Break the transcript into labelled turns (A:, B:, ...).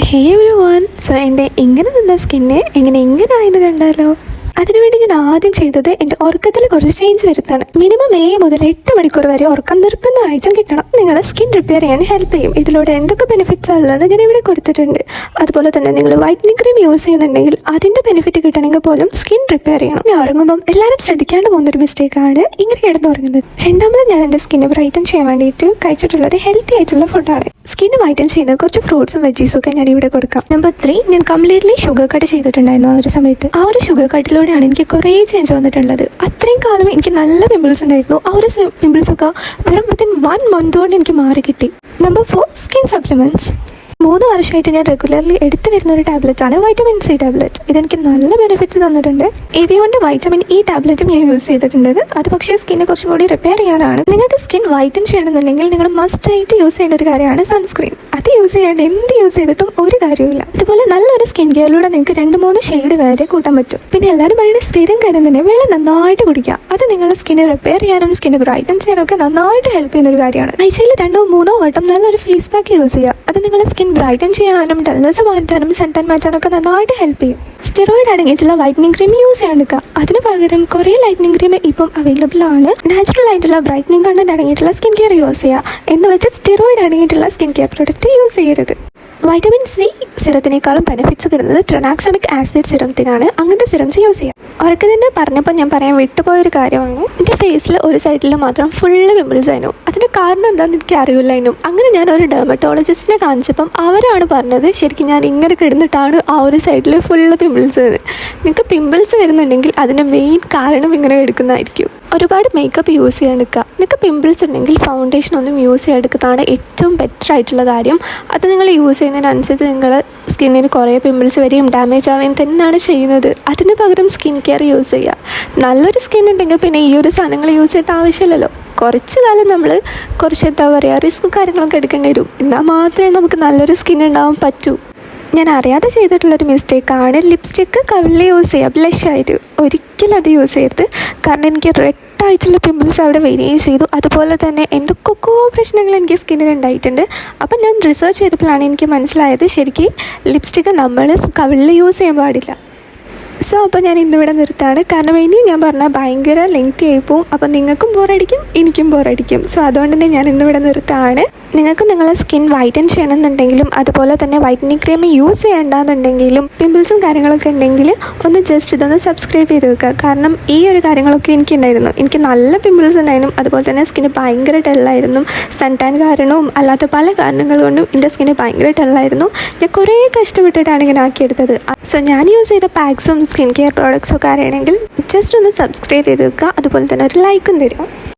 A: ഹേ every one. So എൻ്റെ ഇങ്ങനെ നിന്ന സ്കിന്ന് ഇങ്ങനെ ആയെന്ന് കണ്ടാലോ? അതിനുവേണ്ടി ഞാൻ ആദ്യം ചെയ്തത് എൻ്റെ ഉറക്കത്തിൽ കുറച്ച് ചേഞ്ച് വരുത്താണ്. മിനിമം 7 മുതൽ 8 മണിക്കൂർ വരെ ഉറക്കം നിർബന്ധമായിട്ടും കിട്ടണം. നിങ്ങളെ സ്കിൻ റിപ്പയർ ചെയ്യാൻ ഹെൽപ്പ് ചെയ്യും. ഇതിലൂടെ എന്തൊക്കെ ബെനിഫിറ്റ്സ് ഉള്ളത് ഞാൻ ഇവിടെ കൊടുത്തിട്ടുണ്ട്. അതുപോലെ തന്നെ നിങ്ങൾ വൈറ്റനിങ് ക്രീം യൂസ് ചെയ്യുന്നുണ്ടെങ്കിൽ അതിൻ്റെ ബെനിഫിറ്റ് കിട്ടണമെങ്കിൽ പോലും സ്കിൻ റിപ്പയർ ചെയ്യണം. ഞാൻ ഉറങ്ങുമ്പം എല്ലാവരും ശ്രദ്ധിക്കാണ്ട് പോകുന്നൊരു മിസ്റ്റേക്കാണ് ഇങ്ങനെ കിടന്ന് ഉറങ്ങുന്നത്. രണ്ടാമത് ഞാൻ എൻ്റെ സ്കിന്ന് ബ്രൈറ്റൻ ചെയ്യാൻ വേണ്ടിയിട്ട് കഴിച്ചിട്ടുള്ളത് ഹെൽത്തി ആയിട്ടുള്ള ഫുഡാണ്. സ്കിന്ന് വൈറ്റൻ ചെയ്യുന്ന കുറച്ച് ഫ്രൂട്ട്സും വെജീസും ഒക്കെ ഞാൻ ഇവിടെ കൊടുക്കാം. നമ്പർ 3, ഞാൻ കംപ്ലീറ്റ്ലി ഷുഗർ കട്ട് ചെയ്തിട്ടുണ്ടായിരുന്നു ആ ഒരു സമയത്ത്. ആ ഒരു ഷുഗർ കട്ടിലൂടെയാണ് എനിക്ക് കുറേ ചേഞ്ച് വന്നിട്ടുള്ളത്. അത്രയും കാലം എനിക്ക് നല്ല പിമ്പിൾസ് ഉണ്ടായിരുന്നു. ആ ഒരു പിമ്പിൾസൊക്കെ വെറും വിത്തിൻ 1 മന്ത് കൊണ്ട് എനിക്ക് മാറി കിട്ടി. Number 4, skin supplements. 3 വർഷമായിട്ട് ഞാൻ റെഗുലർലി എടുത്തു വരുന്ന ഒരു ടാബ്ലറ്റ് ആണ് വൈറ്റമിൻ സി ടാബ്ലറ്റ്. ഇതെനിക്ക് നല്ല ബെനിഫിറ്റ്സ് തന്നിട്ടുണ്ട്. എവിയോൻ്റെ വൈറ്റമിൻ ഇ ടാബ്ലറ്റും ഞാൻ യൂസ് ചെയ്തിട്ടുണ്ട്. അത് പക്ഷേ സ്കിന്നെ കുറച്ചും കൂടി റിപ്പയർ ചെയ്യാനാണ്. നിങ്ങൾക്ക് സ്കിൻ വൈറ്റൻ ചെയ്യണമെന്നുണ്ടെങ്കിൽ നിങ്ങൾ മസ്റ്റായിട്ട് യൂസ് ചെയ്യേണ്ട ഒരു കാര്യമാണ് സൺസ്ക്രീൻ. അത് യൂസ് ചെയ്യാണ്ട് എന്ത് യൂസ് ചെയ്തിട്ടും ഒരു കാര്യമില്ല. അതുപോലെ നല്ലൊരു സ്കിൻ കെയറിലൂടെ നിങ്ങൾക്ക് 2-3 ഷെയ്ഡ് വരെ കൂട്ടാൻ പറ്റും. പിന്നെ എല്ലാവരും പറയുന്നത് സ്ഥിരം കാര്യം തന്നെ വെള്ളം നന്നായിട്ട് കുടിക്കുക. അത് നിങ്ങളുടെ സ്കിന്നെ റിപ്പയർ ചെയ്യാനും സ്കിന്നെ ബ്രൈറ്റൻ ചെയ്യാനും ഒക്കെ നന്നായിട്ട് ഹെൽപ്പ് ചെയ്യുന്ന ഒരു കാര്യമാണ്. ആഴ്ചയിൽ 2-3 വട്ടം നല്ലൊരു ഫേസ് പാക്ക് യൂസ് ചെയ്യുക. അത് നിങ്ങളുടെ സ്കിൻ ബ്രൈറ്റൻ ചെയ്യാനും ഡൾനെസ് മാറ്റാനും സെൻറ്റൻ മാറ്റാനും ഒക്കെ നന്നായിട്ട് ഹെൽപ്പ് ചെയ്യും. സ്റ്റെറോയിഡ് അടങ്ങിയിട്ടുള്ള വൈറ്റനിങ് ക്രീം യൂസ് ചെയ്യാണ്ടിരിക്കുക. അതിന് പകരം കുറേ ലൈറ്റനിങ് ക്രീം ഇപ്പം അവൈലബിൾ ആണ്. നാച്ചുറൽ ആയിട്ടുള്ള ബ്രൈറ്റനിങ് കണ്ടന്റ് അടങ്ങിയിട്ടുള്ള സ്കിൻ കെയർ യൂസ് ചെയ്യുക. എന്ന് വെച്ച് സ്റ്റെറോയിഡ് അടങ്ങിയിട്ടുള്ള സ്കിൻ കെയർ പ്രോഡക്റ്റ് യൂസ് ചെയ്യരുത്. വൈറ്റമിൻ സി സിറത്തിനേക്കാളും ബെനിഫിറ്റ്സ് കിട്ടുന്നത് ട്രനാക്സമിക് ആസിഡ് സിറത്തിനാണ്. അങ്ങനത്തെ സിറംസ് യൂസ് ചെയ്യാം. ഉറക്കത്തിൻ്റെ പറഞ്ഞപ്പോൾ ഞാൻ പറയാൻ വിട്ടുപോയൊരു കാര്യമാണ്, എൻ്റെ ഫേസിൽ ഒരു സൈഡിൽ മാത്രം ഫുള്ള് പിമ്പിൾസ് ആയിരുന്നു. അതിൻ്റെ കാരണം എന്താണെന്ന് എനിക്ക് അറിയില്ലായിരുന്നു. അങ്ങനെ ഞാൻ ഒരു ഡെർമറ്റോളജിസ്റ്റിനെ കാണിച്ചപ്പം അവരാണ് പറഞ്ഞത് ശരിക്കും ഞാൻ ഇങ്ങനെ കിടന്നിട്ടാണ് ആ ഒരു സൈഡിൽ ഫുള്ള് പിമ്പിൾസ് വരുന്നത്. നിങ്ങൾക്ക് പിമ്പിൾസ് വരുന്നുണ്ടെങ്കിൽ അതിൻ്റെ മെയിൻ കാരണം ഇങ്ങനെ എടുക്കുന്നതായിരിക്കും. ഒരുപാട് മേക്കപ്പ് യൂസ് ചെയ്യാണ്ടിരിക്കുക. നിങ്ങൾക്ക് പിമ്പിൾസ് ഉണ്ടെങ്കിൽ ഫൗണ്ടേഷൻ ഒന്നും യൂസ് ചെയ്യാണ്ടിരിക്കുന്നതാണ് ഏറ്റവും ബെറ്റർ ആയിട്ടുള്ള കാര്യം. അത് നിങ്ങൾ യൂസ് ചെയ്യുന്നതിനനുസരിച്ച് നിങ്ങൾ സ്കിന്നിന് കുറേ പിമ്പിൾസ് വരെയും ഡാമേജ് ആവുകയും തന്നെയാണ് ചെയ്യുന്നത്. അതിന് പകരം സ്കിൻ കെയർ യൂസ് ചെയ്യുക. നല്ലൊരു സ്കിൻ ഉണ്ടെങ്കിൽ പിന്നെ ഈ ഒരു സാധനങ്ങൾ യൂസ് ചെയ്യേണ്ട ആവശ്യമില്ലല്ലോ. കുറച്ച് കാലം നമ്മൾ കുറച്ച് എന്താ പറയുക റിസ്ക് കാര്യങ്ങളൊക്കെ എടുക്കേണ്ടി വരും. എന്നാൽ മാത്രമേ നമുക്ക് നല്ലൊരു സ്കിൻ ഉണ്ടാവാൻ പറ്റൂ. ഞാൻ അറിയാതെ ചെയ്തിട്ടുള്ളൊരു മിസ്റ്റേക്കാണ് ലിപ്സ്റ്റിക്ക് കവിളിൽ യൂസ് ചെയ്യുക ബ്ലഷായിട്ട്. ഒരിക്കലും അത് യൂസ് ചെയ്യരുത്. കാരണം എനിക്ക് റെഡ് ആയിട്ടുള്ള പിമ്പിൾസ് അവിടെ വരികയും ചെയ്തു. അതുപോലെ തന്നെ എന്തൊക്കെയോ പ്രശ്നങ്ങൾ എനിക്ക് സ്കിന്നിൽ ഉണ്ടായിട്ടുണ്ട്. അപ്പം ഞാൻ റിസർച്ച് ചെയ്തപ്പോഴാണ് എനിക്ക് മനസ്സിലായത് ശരിക്കും ലിപ്സ്റ്റിക്ക് നമ്മൾ കവിളിൽ യൂസ് ചെയ്യാൻ പാടില്ല. സോ അപ്പോൾ ഞാൻ ഇന്നിവിടെ നിർത്താണ്. കാരണം ഇനിയും ഞാൻ പറഞ്ഞാൽ ഭയങ്കര ലെങ്തി ആയിപ്പോവും. അപ്പം നിങ്ങൾക്കും ബോറടിക്കും എനിക്കും ബോറടിക്കും. സോ അതുകൊണ്ട് തന്നെ ഞാൻ ഇന്നിവിടെ നിർത്താണ്. നിങ്ങൾക്ക് നിങ്ങളെ സ്കിൻ വൈറ്റൻ ചെയ്യണമെന്നുണ്ടെങ്കിലും അതുപോലെ തന്നെ വൈറ്റനിങ് ക്രീം യൂസ് ചെയ്യേണ്ടെന്നുണ്ടെങ്കിലും പിമ്പിൾസും കാര്യങ്ങളൊക്കെ ഉണ്ടെങ്കിൽ ഒന്ന് ജസ്റ്റ് ഇതൊന്ന് സബ്സ്ക്രൈബ് ചെയ്ത് വെക്കുക. കാരണം ഈ ഒരു കാര്യങ്ങളൊക്കെ എനിക്കുണ്ടായിരുന്നു. എനിക്ക് നല്ല പിമ്പിൾസ് ഉണ്ടായിരുന്നു. അതുപോലെ തന്നെ സ്കിന്ന് ഭയങ്കര ഡള്ളായിരുന്നു. സൺ ടാൻ കാരണവും അല്ലാത്ത പല കാരണങ്ങൾ കൊണ്ടും എൻ്റെ സ്കിന്ന് ഭയങ്കര ഡള്ളായിരുന്നു. ഞാൻ കുറേ കഷ്ടപ്പെട്ടിട്ടാണ് ഇങ്ങനെ ആക്കിയെടുത്തത്. സോ ഞാൻ യൂസ് ചെയ്ത പാക്സും സ്കിൻ കെയർ പ്രോഡക്ട്സൊക്കെ അറിയണമെങ്കിൽ ജസ്റ്റ് ഒന്ന് സബ്സ്ക്രൈബ് ചെയ്ത് വെക്കുക. അതുപോലെ തന്നെ ഒരു ലൈക്കും തരിക.